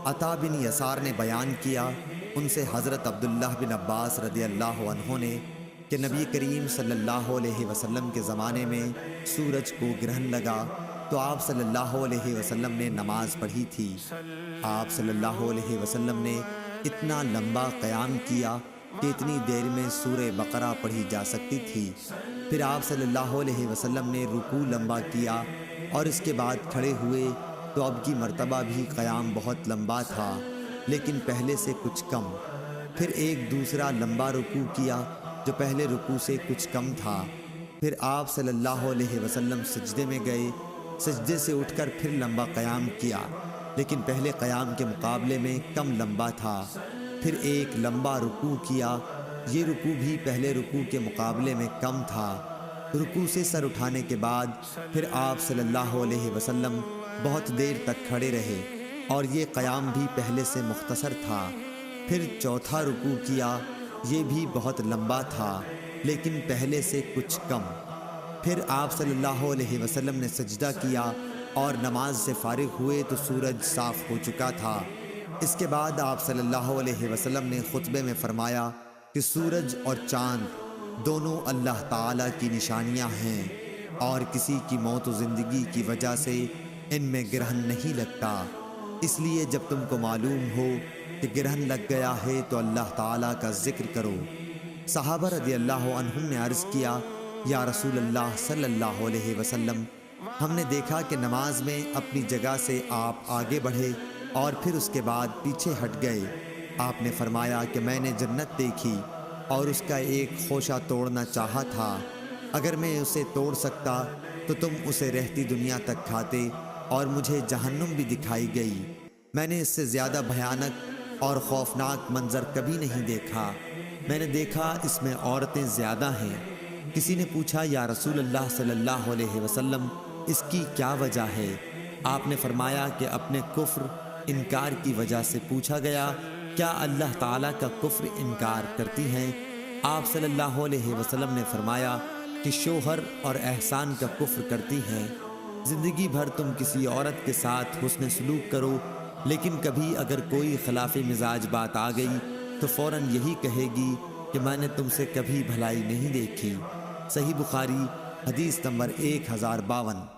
عطا بن یسار نے بیان کیا، ان سے حضرت عبداللہ بن عباس رضی اللہ عنہ نے کہ نبی کریم صلی اللہ علیہ وسلم کے زمانے میں سورج کو گرہن لگا تو آپ صلی اللہ علیہ وسلم نے نماز پڑھی تھی۔ آپ صلی اللہ علیہ وسلم نے اتنا لمبا قیام کیا کہ اتنی دیر میں سورہ بقرہ پڑھی جا سکتی تھی۔ پھر آپ صلی اللہ علیہ وسلم نے رکوع لمبا کیا اور اس کے بعد کھڑے ہوئے تو اب کی مرتبہ بھی قیام بہت لمبا تھا لیکن پہلے سے کچھ کم۔ پھر ایک دوسرا لمبا رکوع کیا جو پہلے رکوع سے کچھ کم تھا۔ پھر آپ صلی اللہ علیہ وسلم سجدے میں گئے، سجدے سے اٹھ کر پھر لمبا قیام کیا لیکن پہلے قیام کے مقابلے میں کم لمبا تھا۔ پھر ایک لمبا رکوع کیا، یہ رکوع بھی پہلے رکوع کے مقابلے میں کم تھا۔ رکوع سے سر اٹھانے کے بعد پھر آپ صلی اللہ علیہ وسلم بہت دیر تک کھڑے رہے اور یہ قیام بھی پہلے سے مختصر تھا۔ پھر چوتھا رکوع کیا، یہ بھی بہت لمبا تھا لیکن پہلے سے کچھ کم۔ پھر آپ صلی اللہ علیہ وسلم نے سجدہ کیا اور نماز سے فارغ ہوئے تو سورج صاف ہو چکا تھا۔ اس کے بعد آپ صلی اللہ علیہ وسلم نے خطبے میں فرمایا کہ سورج اور چاند دونوں اللہ تعالیٰ کی نشانیاں ہیں اور کسی کی موت و زندگی کی وجہ سے ان میں گرہن نہیں لگتا، اس لیے جب تم کو معلوم ہو کہ گرہن لگ گیا ہے تو اللہ تعالیٰ کا ذکر کرو۔ صحابہ رضی اللہ عنہم نے عرض کیا، یا رسول اللہ صلی اللہ علیہ وسلم، ہم نے دیکھا کہ نماز میں اپنی جگہ سے آپ آگے بڑھے اور پھر اس کے بعد پیچھے ہٹ گئے۔ آپ نے فرمایا کہ میں نے جنت دیکھی اور اس کا ایک خوشہ توڑنا چاہا تھا، اگر میں اسے توڑ سکتا تو تم اسے رہتی دنیا تک کھاتے، اور مجھے جہنم بھی دکھائی گئی، میں نے اس سے زیادہ بھیانک اور خوفناک منظر کبھی نہیں دیکھا، میں نے دیکھا اس میں عورتیں زیادہ ہیں۔ کسی نے پوچھا، یا رسول اللہ صلی اللہ علیہ وسلم، اس کی کیا وجہ ہے؟ آپ نے فرمایا کہ اپنے کفر انکار کی وجہ سے۔ پوچھا گیا، کیا اللہ تعالیٰ کا کفر انکار کرتی ہیں؟ آپ صلی اللہ علیہ وسلم نے فرمایا کہ شوہر اور احسان کا کفر کرتی ہیں۔ زندگی بھر تم کسی عورت کے ساتھ حسن سلوک کرو لیکن کبھی اگر کوئی خلاف مزاج بات آ گئی تو فوراً یہی کہے گی کہ میں نے تم سے کبھی بھلائی نہیں دیکھی۔ صحیح بخاری، حدیث نمبر 1052۔